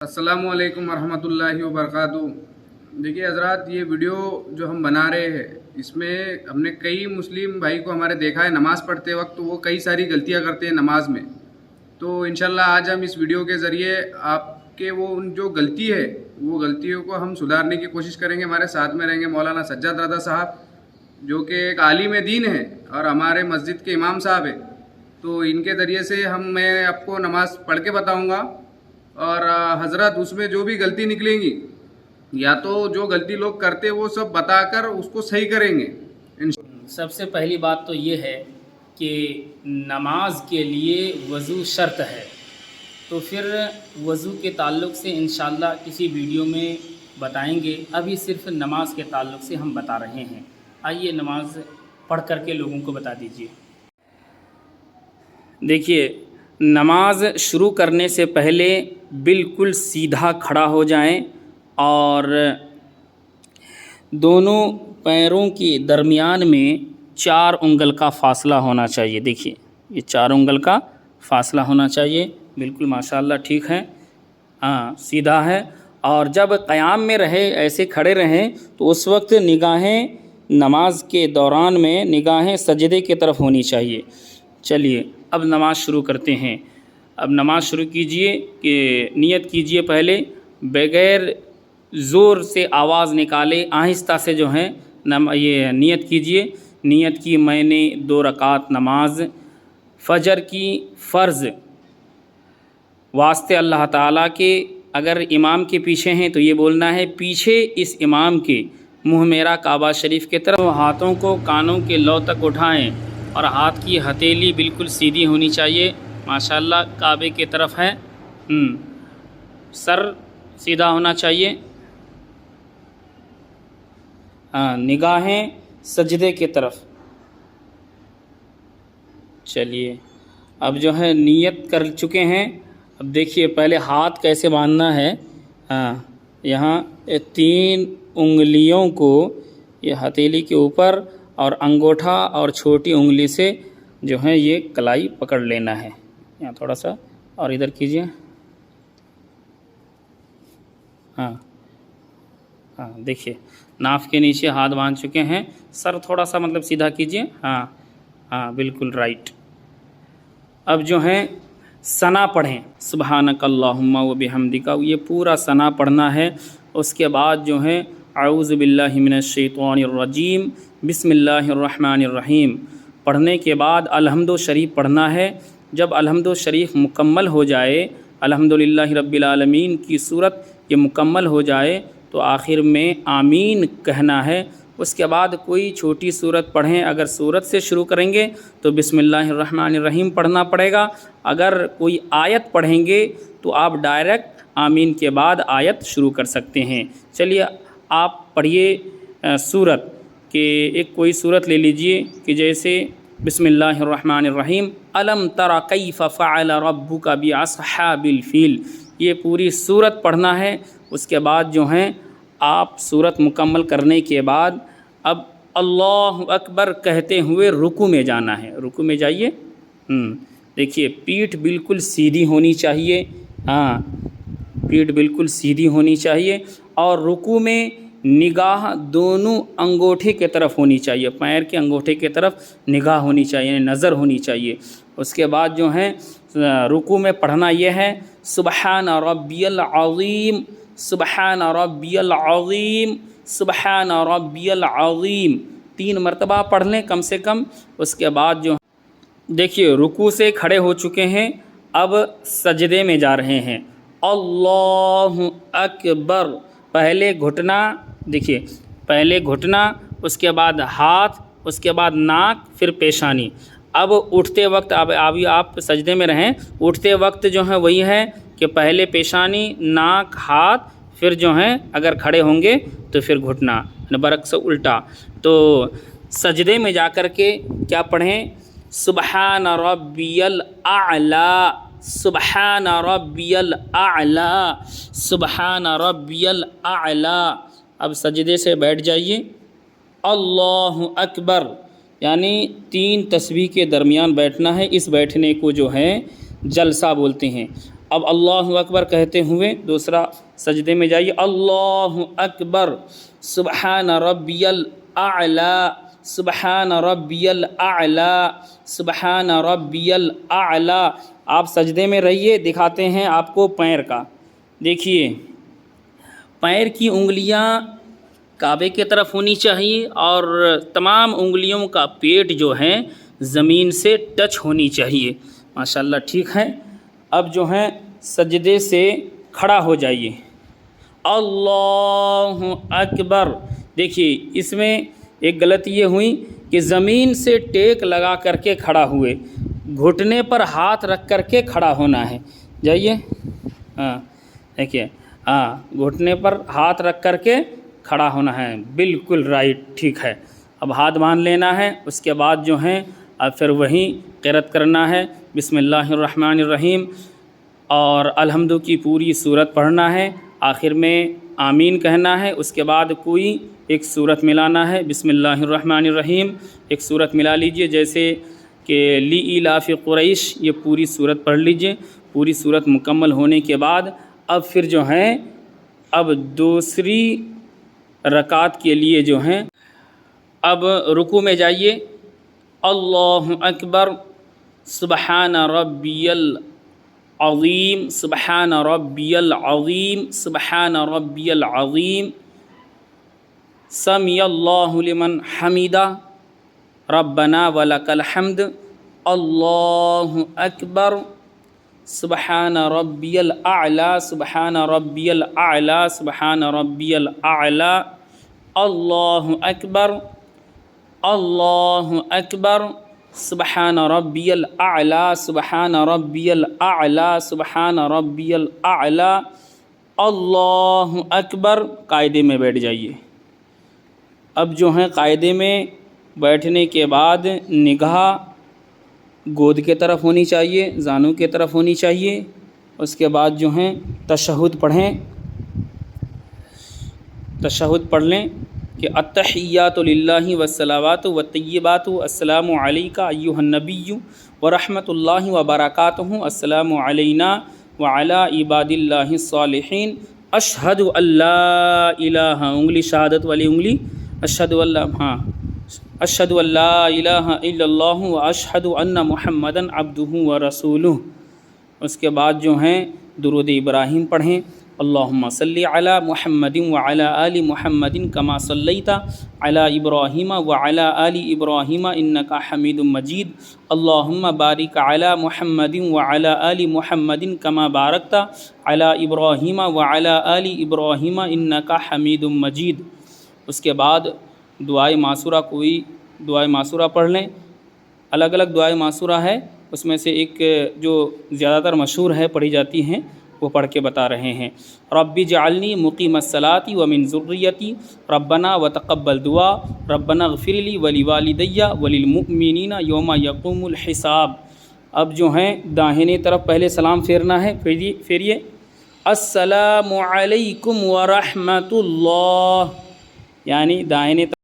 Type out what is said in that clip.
अस्सलामु अलैकुम वरहमतुल्लाहि वबरकातुहू। देखिए हज़रात, ये वीडियो जो हम बना रहे हैं इसमें हमने कई मुस्लिम भाई को हमारे देखा है नमाज़ पढ़ते वक्त तो वो कई सारी गलतियां करते हैं नमाज में। तो इंशाल्लाह आज हम इस वीडियो के ज़रिए आपके वो उन जो गलती है वो गलतियों को हम सुधारने की कोशिश करेंगे। हमारे साथ में रहेंगे मौलाना सज्जाद रज़ा साहब, जो कि एक आलिम दीन है और हमारे मस्जिद के इमाम साहब है। तो इनके ज़रिए से मैं आपको नमाज़ पढ़ के बताऊँगा और हजरत उसमें जो भी गलती निकलेंगी या तो जो गलती लोग करते वो सब बताकर उसको सही करेंगे। सबसे पहली बात तो ये है कि नमाज के लिए वज़ू शर्त है, तो फिर वज़ू के ताल्लुक़ से इंशाअल्लाह किसी वीडियो में बताएंगे। अभी सिर्फ नमाज के ताल्लुक़ से हम बता रहे हैं। आइए नमाज पढ़ करके लोगों को बता दीजिए। देखिए, नमाज शुरू करने से पहले बिल्कुल सीधा खड़ा हो जाएं और दोनों पैरों के दरमियान में 4 उंगल का फ़ासला होना चाहिए। देखिए, ये 4 उंगल का फ़ासला होना चाहिए। बिल्कुल माशाअल्लाह ठीक है, हाँ सीधा है। और जब क़याम में रहे, ऐसे खड़े रहें, तो उस वक्त निगाहें नमाज के दौरान में निगाहें सजदे की तरफ होनी चाहिए। चलिए अब नमाज शुरू करते हैं। अब नमाज शुरू कीजिए कि नियत कीजिए पहले, बग़ैर ज़ोर से आवाज़ निकाले आहिस्ता से जो है ये नियत कीजिए। नियत की मैंने 2 रकात नमाज फ़जर की फ़र्ज़ वास्ते अल्लाह ताला के। अगर इमाम के पीछे हैं तो ये बोलना है, पीछे इस इमाम के मुँह मेरा काबा शरीफ की तरफ। हाथों को कानों के लौ तक उठाएं और हाथ की हथेली बिल्कुल सीधी होनी चाहिए, माशाअल्लाह काबे की तरफ है। सर सीधा होना चाहिए, हाँ निगाहें सजदे की तरफ। चलिए अब जो है नियत कर चुके हैं। अब देखिए पहले हाथ कैसे बांधना है। हाँ, यहाँ 3 उंगलियों को ये हथेली के ऊपर और अंगूठा और छोटी उंगली से जो है ये कलाई पकड़ लेना है। यहाँ थोड़ा सा और इधर कीजिए, हाँ हाँ देखिए नाफ के नीचे हाथ बांध चुके हैं। सर थोड़ा सा मतलब सीधा कीजिए, हाँ हाँ बिल्कुल राइट। अब जो है सना पढ़ें, सुब्हानक अल्लाहुम्मा व बिहम्दिका, ये पूरा सना पढ़ना है। उसके बाद जो है अऊज़ु बिल्लाहि मिनश शैतानिर रजीम बिस्मिल्लाहिर रहमानिर रहीम पढ़ने के बाद अलहम्दु शरीफ पढ़ना है। जब अलहम्दु शरीफ मुकम्मल हो जाए, अल्हम्दुलिल्लाहि रब्बिल आलमीन की सूरत ये मुकम्मल हो जाए, तो आखिर में आमीन कहना है। उसके बाद कोई छोटी सूरत पढ़ें। अगर सूरत से शुरू करेंगे तो बिस्मिल्लाहिर रहमानिर रहीम पढ़ना पड़ेगा। अगर कोई आयत पढ़ेंगे तो आप डायरेक्ट आमीन के बाद आयत शुरू कर सकते हैं। चलिए आप पढ़िए सूरत के एक कोई सूरत ले लीजिए कि जैसे बिस्मिल्लाहिर रहमानिर रहीम अलम तरा कैफ़ फ़अल रब्बुका बिअस्हाबिल फ़ील, ये पूरी सूरत पढ़ना है। उसके बाद जो है आप सूरत मुकम्मल करने के बाद अब अल्लाहु अकबर कहते हुए रुकू में जाना है। रुकू में जाइए। देखिए पीठ बिल्कुल सीधी होनी चाहिए, हाँ पीठ बिल्कुल सीधी होनी चाहिए। और रुकू में निगाह दोनों अंगूठे की तरफ होनी चाहिए, पैर के अंगूठे की तरफ निगाह होनी चाहिए, नज़र होनी चाहिए। उसके बाद जो है रुकू में पढ़ना यह है, सुब्हान रब्बियल अज़ीम, सुब्हान रब्बियल अज़ीम, सुब्हान रब्बियल अज़ीम 3 मरतबा पढ़ लें कम से कम। उसके बाद जो देखिए रुकू से खड़े हो चुके हैं, अब सजदे में जा रहे हैं। अल्लाहु अकबर, पहले घुटना, देखिए पहले घुटना, उसके बाद हाथ, उसके बाद नाक, फिर पेशानी। अब उठते वक्त अब अभी आप सजदे में रहें, उठते वक्त जो है वही है कि पहले पेशानी, नाक, हाथ, फिर जो है अगर खड़े होंगे तो फिर घुटना, बरक्स उल्टा। तो सजदे में जा कर के क्या पढ़ें, सुब्हान रब्बियल आला, सुब्हान रब्बियल आला, सुब्हान रब्बियल आला। अब सजदे से बैठ जाइए। अल्लाहु अकबर, यानी 3 तस्बीह के दरमियान बैठना है। इस बैठने को जो है जलसा बोलते हैं। اب اللہ اکبر کہتے ہوئے دوسرا سجدے میں جائیے. اللہ اکبر سبحان ربی الاعلی سبحان ربی الاعلی سبحان ربی الاعلی. آپ سجدے میں رہیے. دکھاتے ہیں آپ کو پیر کا. دیکھیے پیر کی انگلیاں کعبے کی طرف ہونی چاہیے اور تمام انگلیوں کا پیٹ جو ہے زمین سے ٹچ ہونی چاہیے. ماشاءاللہ ٹھیک ہے. اب جو ہے سجدے سے کھڑا ہو جائیے. اللہ اکبر. دیکھیے اس میں ایک غلطی یہ ہوئی کہ زمین سے ٹیک لگا کر کے کھڑا ہوئے. گھٹنے پر ہاتھ رکھ کر کے کھڑا ہونا ہے. جائیے ہاں دیکھیے ہاں گھٹنے پر ہاتھ رکھ کر کے کھڑا ہونا ہے. بالکل رائٹ ٹھیک ہے. اب ہاتھ باندھ لینا ہے. اس کے بعد جو ہے اب پھر وہیں قرأت کرنا ہے. بسم اللہ الرحمن الرحیم اور الحمد کی پوری صورت پڑھنا ہے. آخر میں آمین کہنا ہے. اس کے بعد کوئی ایک صورت ملانا ہے. بسم اللہ الرحمن الرحیم ایک صورت ملا لیجئے جیسے کہ لإلاف قریش. یہ پوری صورت پڑھ لیجئے. پوری صورت مکمل ہونے کے بعد اب پھر جو ہیں اب دوسری رکعت کے لیے جو ہیں اب رکوع میں جائیے. اللہ اکبر سبحان ربی العظیم سبحان ربی العظیم سبحان ربی العظیم سمی اللہ لمن حمیدہ ربنا ولک الحمد. اللہ اکبر سبحان ربی الاعلی سبحان ربی الاعلی سبحان ربی الاعلی. اللہ اکبر اللہ اکبر سبحان ربی الاعلی سبحان ربی الاعلی سبحان ربی الاعلی. اللہ اکبر. قاعدے میں بیٹھ جائیے. اب جو ہیں قاعدے میں بیٹھنے کے بعد نگاہ گود کے طرف ہونی چاہیے, زانوں کے طرف ہونی چاہیے. اس کے بعد جو ہیں تشہد پڑھیں. تشہد پڑھ لیں کہ التحیات للہ والصلوات والطیبات السلام علیک ایھا النبی ورحمۃ اللہ وبرکاتہ السلام علینا وعلی عباد اللہ الصالحین اشہد ان لا الہ. انگلی شہادت والی انگلی اشہد اللہ ہاں اشہد ان لا الہ الا اللہ واشہد ان محمدًا عبدہ ورسولہ. اس کے بعد جو ہیں درود ابراہیم پڑھیں. اللہم صلی علی محمد وعلی آل محمد کما صلیت علی ابراہیم وعلی آل ابراہیم انک حمید مجید. اللہم بارک علی محمد وعلی آل محمد کما بارکت علی ابراہیم وعلی آل ابراہیم انک حمید مجید. اس کے بعد دعائے معصورہ کوئی دعائے معصورہ پڑھ لیں. الگ الگ دعائے معصورہ ہے. اس میں سے ایک جو زیادہ تر مشہور ہے پڑھی جاتی ہیں وہ پڑھ کے بتا رہے ہیں. رب اجعلنی مقیم الصلاۃ ومن ذریتی ربنا وتقبل دعا ربنا اغفر لی ولوالدی وللمؤمنین یوم یقوم الحساب. اب جو ہیں داہنے طرف پہلے سلام پھیرنا ہے. پھیریے السلام علیکم ورحمۃ اللہ, یعنی داہنے